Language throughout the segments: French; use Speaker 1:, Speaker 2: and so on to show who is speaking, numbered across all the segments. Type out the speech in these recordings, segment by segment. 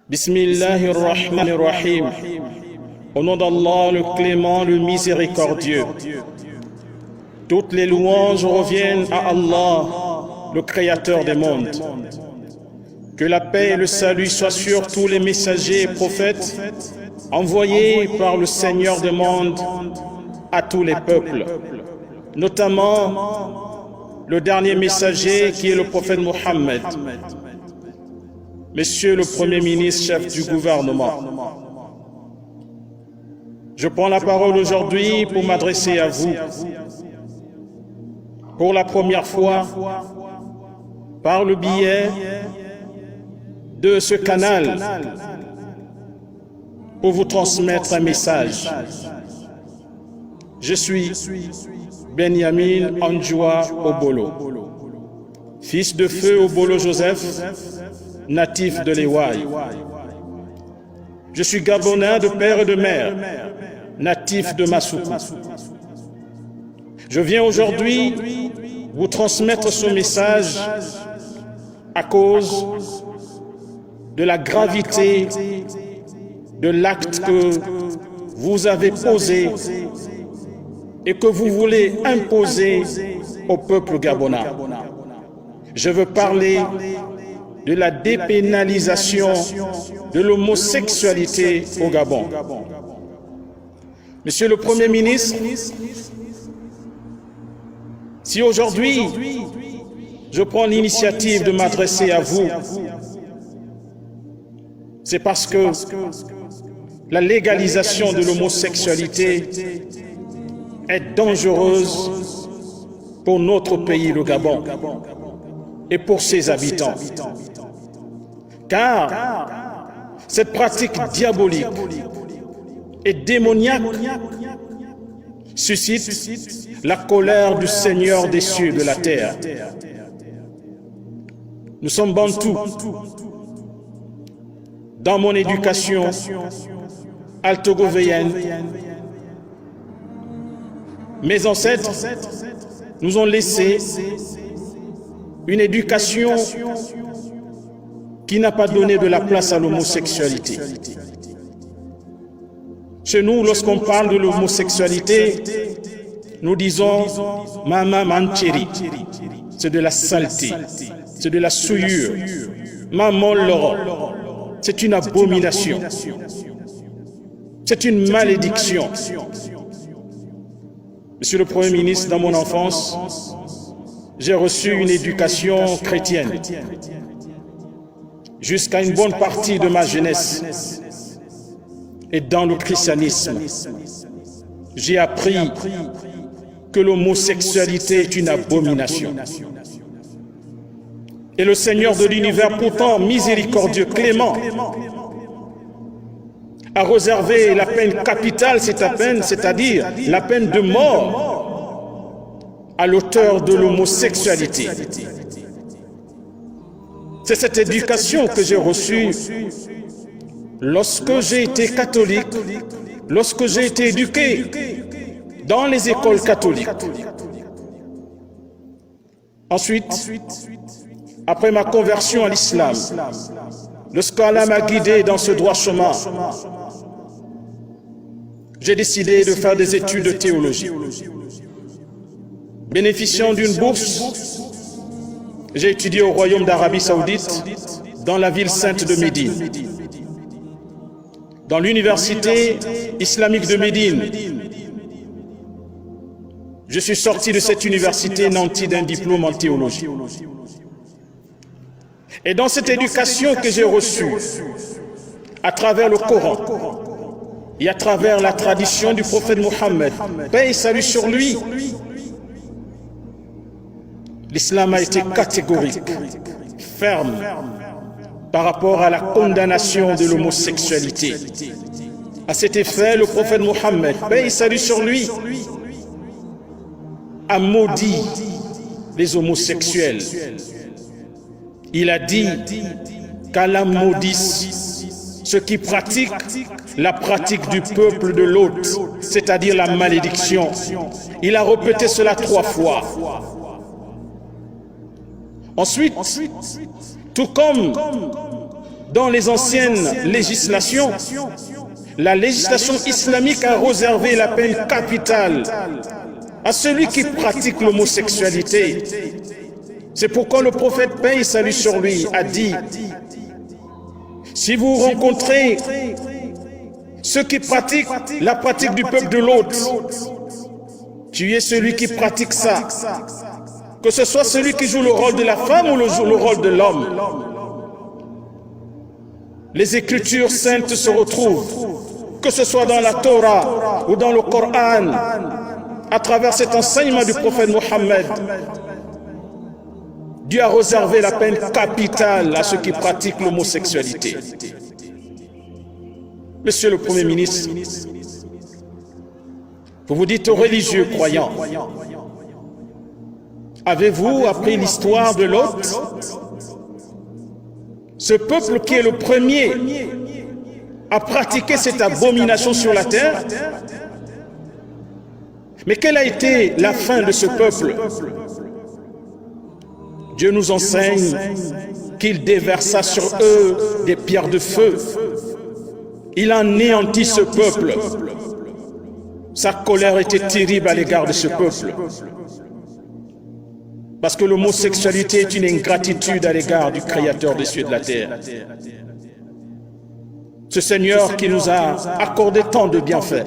Speaker 1: Bismillahirrahmanirrahim. Au nom d'Allah, le clément, le miséricordieux. Toutes les louanges reviennent à Allah, le créateur des mondes. Que la paix et le salut soient sur tous les messagers et prophètes envoyés par le Seigneur des mondes à tous les peuples, notamment le dernier messager qui est le prophète Mohammed. Monsieur le Premier ministre, chef du gouvernement, je prends la parole aujourd'hui pour m'adresser à vous. Pour la première fois, par le biais de ce canal, pour vous transmettre un message. Je suis Benyamin Anjoua Obolo, fils de feu Obolo Joseph, natif de l'Ewaï. Je suis Gabonais de père et de mère, natif de Massoukou. Je viens aujourd'hui vous transmettre ce message à cause de la gravité de l'acte que vous avez posé et que vous voulez imposer au peuple gabonais. Je veux parler de la dépénalisation de l'homosexualité au Gabon. Monsieur le Premier ministre, si aujourd'hui je prends l'initiative de m'adresser à vous, c'est parce que la légalisation de l'homosexualité est dangereuse pour notre pays, le Gabon, et pour ses habitants. Car cette pratique diabolique et démoniaque suscite la colère du Seigneur des cieux et de la terre. Nous sommes bantous. Dans mon éducation altogovéenne, mes ancêtres nous ont laissé une éducation qui n'a pas donné de la place à l'homosexualité. Chez nous, lorsqu'on parle de l'homosexualité, nous disons « Mama Mancheri », c'est de la saleté, c'est de la souillure. « Maman Laurent », c'est une abomination, c'est une malédiction. Monsieur le Premier ministre, dans mon enfance, j'ai reçu une éducation chrétienne. Jusqu'à une bonne partie de ma jeunesse. Et dans le christianisme, j'ai appris que l'homosexualité est une abomination. Et le Seigneur de l'univers, pourtant miséricordieux, clément, a réservé la peine capitale, c'est-à-dire la peine de mort, à l'auteur de l'homosexualité. C'est cette éducation que j'ai reçue lorsque j'ai été catholique, lorsque j'ai été éduqué dans les écoles catholiques. Ensuite, après ma conversion à l'islam, lorsqu'Allah m'a guidé dans ce droit chemin, j'ai décidé de faire des études de théologie. Bénéficiant d'une bourse, j'ai étudié au Royaume d'Arabie Saoudite, dans la ville sainte de Médine. Dans l'université islamique de Médine, je suis sorti de cette université nanti d'un diplôme en théologie. Et dans cette éducation que j'ai reçue, à travers le Coran et à travers la tradition du prophète Mohammed, paix et salut sur lui, l'islam a été catégorique, ferme, par rapport à la condamnation de l'homosexualité. À cet effet, le prophète Mohammed, paix et salut sur lui, a maudit les homosexuels. Il a dit qu'Allah maudisse ceux qui pratiquent la pratique du peuple de l'autre, c'est-à-dire la malédiction. Il a répété cela 3 fois. Ensuite, tout comme dans les anciennes législations, la législation islamique a réservé la peine capitale à celui qui pratique l'homosexualité. C'est pourquoi le prophète, paix et salut sur lui, a dit: si vous rencontrez ceux qui pratiquent la pratique du peuple de l'autre, tuez celui qui pratique ça, que ce soit celui qui joue le rôle de la femme ou le rôle de l'homme. Les Écritures saintes se retrouvent, que ce soit dans la Torah ou dans le Coran, à travers cet enseignement du prophète Mohammed. Dieu a réservé la peine capitale à ceux qui pratiquent l'homosexualité. Monsieur le Premier ministre, vous vous dites aux religieux croyants, avez-vous appris l'histoire de Lot? Ce peuple qui est le premier à pratiquer cette abomination sur la terre. Mais quelle a été la fin de ce peuple? Dieu nous enseigne qu'il déversa sur eux des pierres de feu. Il anéantit ce peuple. Sa colère était terrible à l'égard de ce peuple. Parce que l'homosexualité est une ingratitude à l'égard du Créateur des cieux et de la terre. Ce Seigneur qui nous a accordé tant de bienfaits.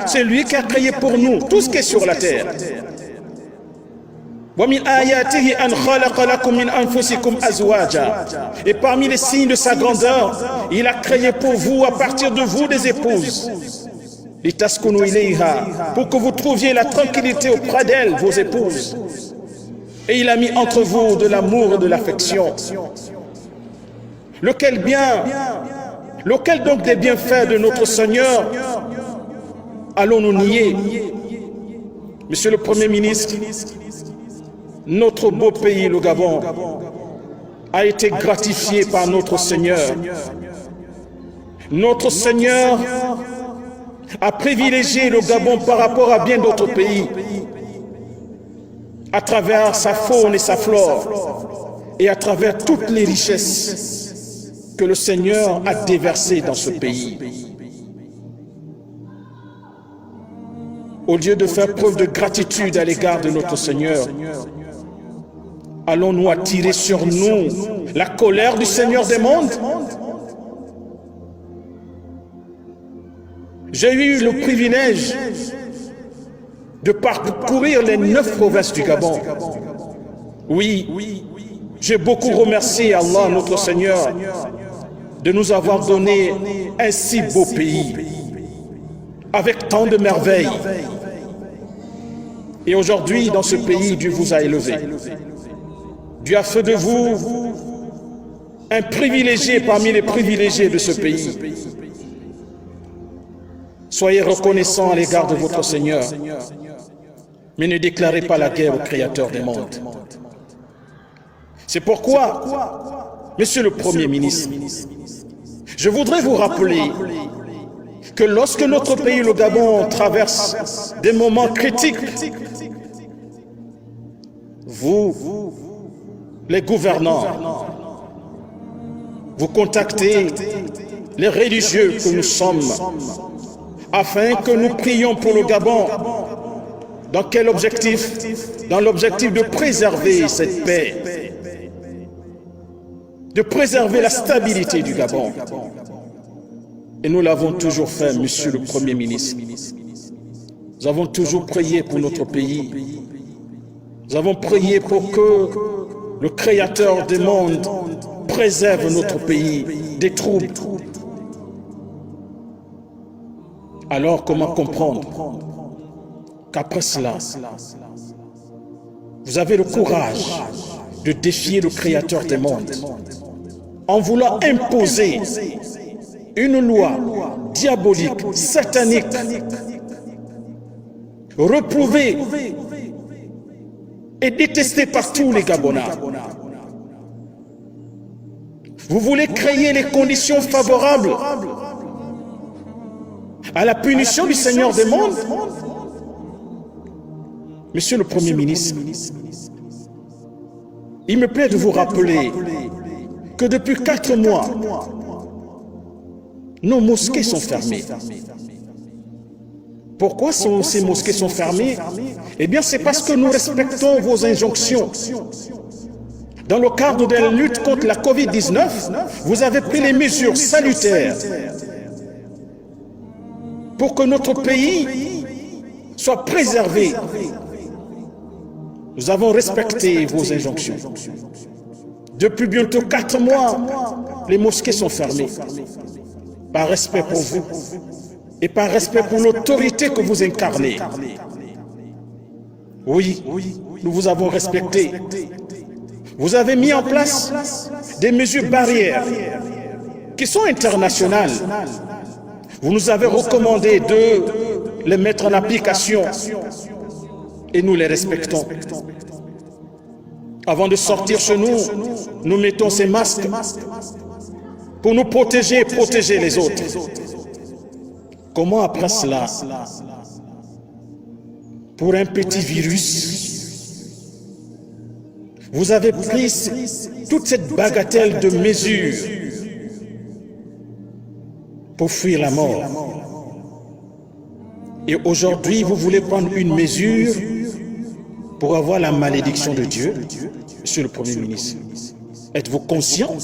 Speaker 1: C'est lui qui a créé pour nous tout ce qui est sur la terre. Et parmi les signes de sa grandeur, il a créé pour vous, à partir de vous, des épouses. Pour que vous trouviez la tranquillité auprès d'elles, vos épouses. Et il a mis entre vous de l'amour et de l'affection. Lequel donc des bienfaits de notre Seigneur allons-nous nier? Monsieur le Premier ministre, notre beau pays, le Gabon, a été gratifié par notre Seigneur. Notre Seigneur a privilégié le Gabon par rapport à bien d'autres pays, à travers sa faune et sa flore, et à travers toutes les richesses que le Seigneur a déversées dans ce pays. Au lieu de faire preuve de gratitude à l'égard de notre Seigneur, allons-nous attirer sur nous la colère du Seigneur des mondes? J'ai eu le privilège de parcourir les 9 provinces du Gabon. Oui, j'ai beaucoup remercié Allah, notre Seigneur, de nous avoir donné un si beau pays, avec tant de merveilles. Et aujourd'hui, dans ce pays, Dieu vous a élevé. Dieu a fait de vous un privilégié parmi les privilégiés de ce pays. Soyez reconnaissants à l'égard de votre Seigneur, mais ne déclarez pas la guerre au Créateur des mondes. C'est pourquoi, Monsieur le Premier ministre, je voudrais vous rappeler que lorsque notre pays, le Gabon, traverse des moments critiques, vous, les gouvernants, vous contactez les religieux que nous sommes, afin que nous prions pour le Gabon. Dans quel objectif? Dans l'objectif de préserver cette paix, de préserver la stabilité du Gabon. Et nous l'avons toujours fait, Monsieur le Premier ministre. Nous avons toujours prié pour notre pays. Nous avons prié pour que le Créateur des mondes préserve notre pays des troubles. Alors comment comprendre qu'après cela, vous avez le courage de défier le Créateur des mondes en voulant imposer une loi diabolique, satanique, reprouvée et détestée par tous les Gabonais. Vous voulez créer les conditions favorables à la punition du Seigneur des mondes? Monsieur le Premier ministre, il me plaît de vous rappeler que depuis 4 mois, nos mosquées sont fermées. Pourquoi ces mosquées sont fermées? Eh bien, c'est parce que nous respectons vos injonctions. Dans le cadre de la lutte contre la Covid-19, vous avez pris les mesures salutaires pour que notre pays soit préservé. Nous avons respecté vos injonctions. Depuis bientôt 4 mois, les mosquées sont fermées. Par respect pour vous et par respect pour l'autorité que vous incarnez. Oui, nous vous avons respecté. Vous avez mis en place des mesures barrières qui sont internationales. Vous nous avez recommandé de les mettre en application et nous les respectons. Avant de sortir chez nous, nous mettons ces masques pour nous protéger et protéger les autres. Comment après cela, pour un petit virus, vous avez pris toute cette bagatelle de mesures pour fuir la mort? Et aujourd'hui, vous voulez prendre une mesure pour avoir la malédiction de Dieu? Monsieur le Premier ministre, êtes-vous conscient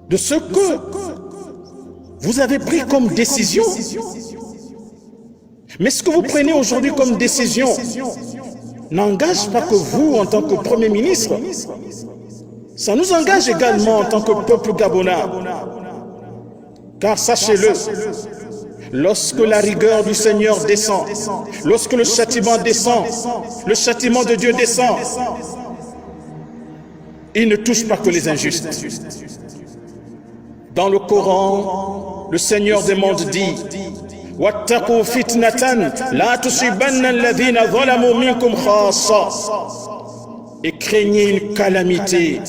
Speaker 1: de ce que vous avez pris comme décision? Mais ce que vous prenez aujourd'hui comme décision n'engage pas que vous, en tant que Premier ministre, ça nous engage également en tant que peuple gabonais. Car sachez-le, lorsque la rigueur du Seigneur descend, lorsque le châtiment descend, le châtiment de Dieu descend, il ne touche pas que les injustes. Dans le Coran, le Seigneur des mondes dit: Wattaqu fitnatan la tusibanna alladhina zalamu minkum khassa. Et craignez une calamité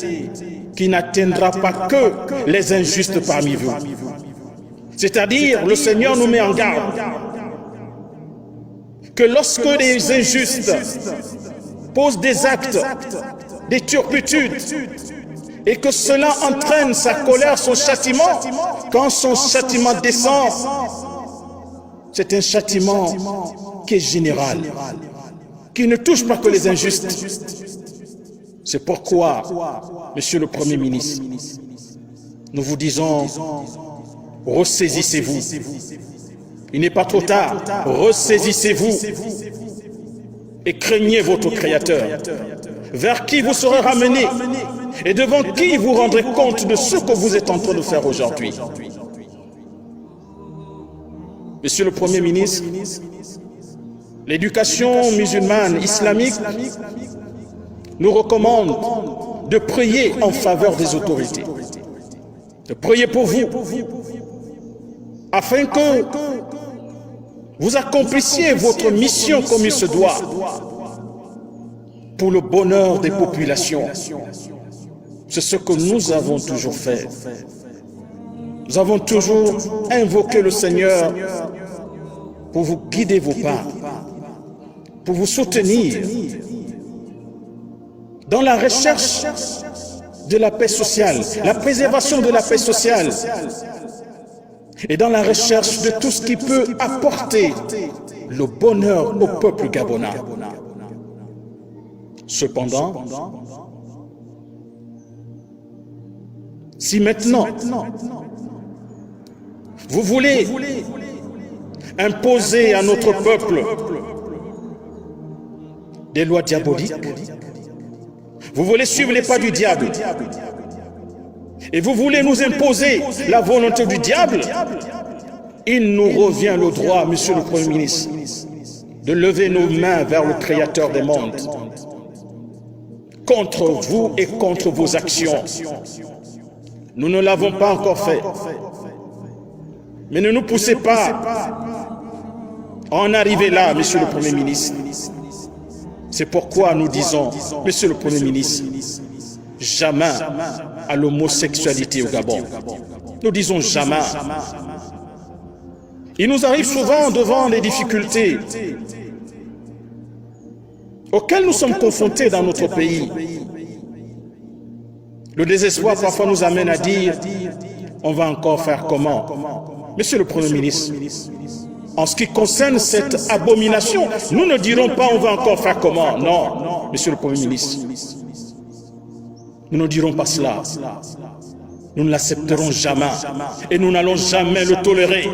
Speaker 1: qui n'atteindra pas que les injustes parmi vous. C'est-à-dire, le Seigneur nous met en garde que lorsque les injustes posent des actes, des turpitudes, et que cela entraîne sa colère, son châtiment, quand son châtiment descend, c'est un châtiment qui est général, qui ne touche pas que les injustes. C'est pourquoi, Monsieur le Premier ministre, nous vous disons: ressaisissez-vous. Il n'est pas trop tard. Ressaisissez-vous et craignez votre Créateur, vers qui vous serez ramenés et devant qui vous rendrez compte de ce que vous êtes en train de faire aujourd'hui. Monsieur le Premier ministre, l'éducation musulmane islamique nous recommande de prier en faveur des autorités, de prier pour vous, afin que vous accomplissiez votre mission comme il se doit, pour le bonheur des populations. C'est ce que nous avons toujours fait. Nous avons toujours invoqué le Seigneur pour vous guider vos pas, pour vous soutenir dans la recherche de la paix sociale, la préservation de la paix sociale, et dans la recherche de tout ce qui peut apporter le bonheur au peuple gabonais. Cependant, si maintenant vous voulez imposer à notre peuple des lois diaboliques, vous voulez suivre les pas du diable, et vous voulez nous imposer la volonté du diable, il nous revient le droit, Monsieur le Premier ministre, de lever nos mains vers le Créateur des mondes, contre vous et contre vos actions. Nous ne l'avons pas encore fait. Mais ne nous poussez pas à en arriver là, Monsieur le Premier ministre. C'est pourquoi nous disons, Monsieur le Premier ministre, jamais à l'homosexualité au Gabon. Nous disons jamais. Il nous arrive souvent devant des difficultés auxquels nous sommes confrontés dans notre pays. Le désespoir parfois nous amène à dire, on va encore faire comment? Monsieur le Premier ministre, en ce qui concerne cette abomination, nous ne dirons pas on va encore faire comment. Non, Monsieur le Premier ministre, nous ne dirons pas cela. Nous ne l'accepterons jamais et nous n'allons jamais le tolérer.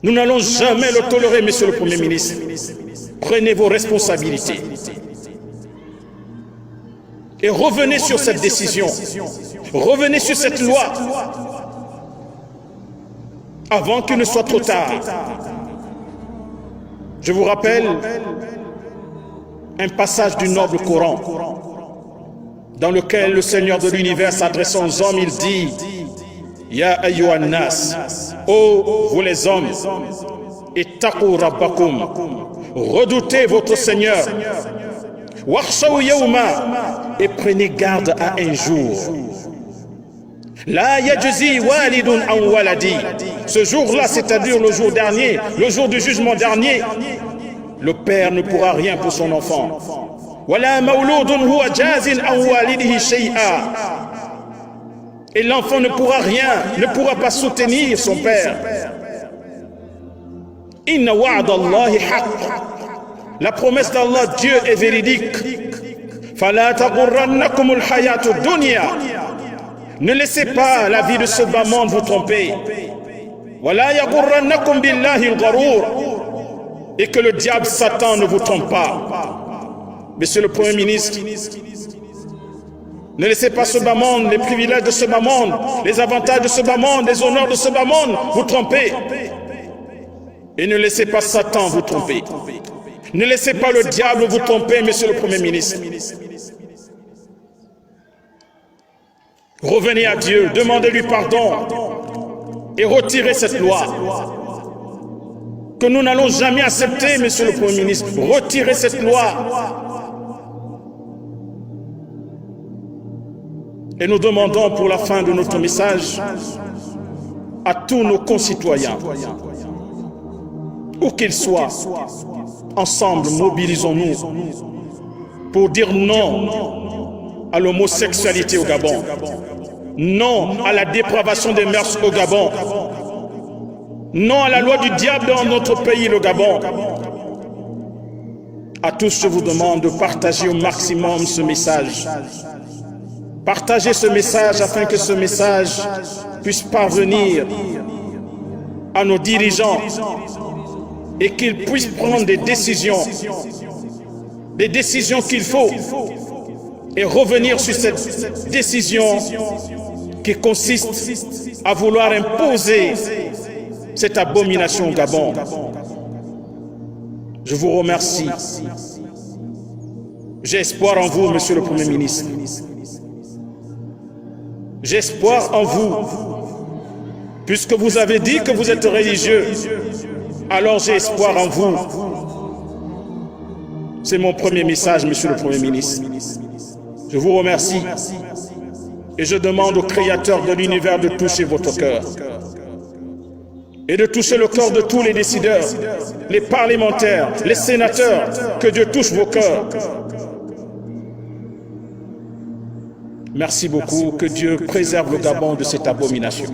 Speaker 1: Nous n'allons jamais le tolérer, Monsieur le Premier ministre. Prenez vos responsabilités et revenez sur cette décision. Revenez sur cette loi avant qu'il ne soit trop tard. Je vous rappelle un passage du noble Coran dans lequel le Seigneur de l'univers s'adressant aux hommes, il dit: Ya ayyuhan nas, ô vous les hommes, ittaqu rabbakum, redoutez votre Seigneur, wakhshaw yawma, et prenez garde à un jour. La yajzi walidun an waladi, ce jour-là, c'est-à-dire le jour dernier, le jour du jugement dernier, le père ne pourra rien pour son enfant. Wala mawludun huwa jazin an walidihi shay'a, et l'enfant ne pourra rien, ne pourra pas soutenir son père. Inna wa'dallahi haqq, la promesse d'Allah, Dieu est véridique. Fala taghurrannakumul hayatud dunya, ne laissez pas la vie de ce bas monde vous tromper. Wala yaghurrannakum billahi al-gharur, et que le diable Satan ne vous trompe pas. Monsieur le Premier ministre, ne laissez pas ce bas monde, les privilèges de ce bas monde, les avantages de ce bas monde, les honneurs de ce bas monde vous tromper. Et ne laissez pas Satan vous tromper. Ne laissez pas le diable vous tromper, Monsieur le Premier ministre. Revenez à Dieu, demandez-lui pardon et retirez cette loi que nous n'allons jamais accepter, Monsieur le Premier ministre. Retirez cette loi. Et nous demandons pour la fin de notre message à tous nos concitoyens, où qu'ils soient, ensemble mobilisons-nous pour dire non à l'homosexualité au Gabon, non à la dépravation des mœurs au Gabon, non à la loi du diable dans notre pays, le Gabon. À tous, je vous demande de partager au maximum ce message. Partagez ce message afin que ce message puisse parvenir à nos dirigeants et qu'ils puissent prendre des décisions qu'il faut, et revenir sur cette décision qui consiste à vouloir imposer cette abomination au Gabon. Je vous remercie. J'ai espoir en vous, Monsieur le Premier ministre. J'ai espoir en vous, puisque vous avez dit que vous êtes religieux. Alors j'ai espoir en vous. C'est mon premier message, Monsieur le Premier ministre. Je vous remercie et je demande au Créateur de l'univers de toucher votre cœur et de toucher le cœur de tous les décideurs, les parlementaires, les sénateurs, que Dieu touche vos cœurs. Merci beaucoup, que Dieu préserve le Gabon de cette abomination.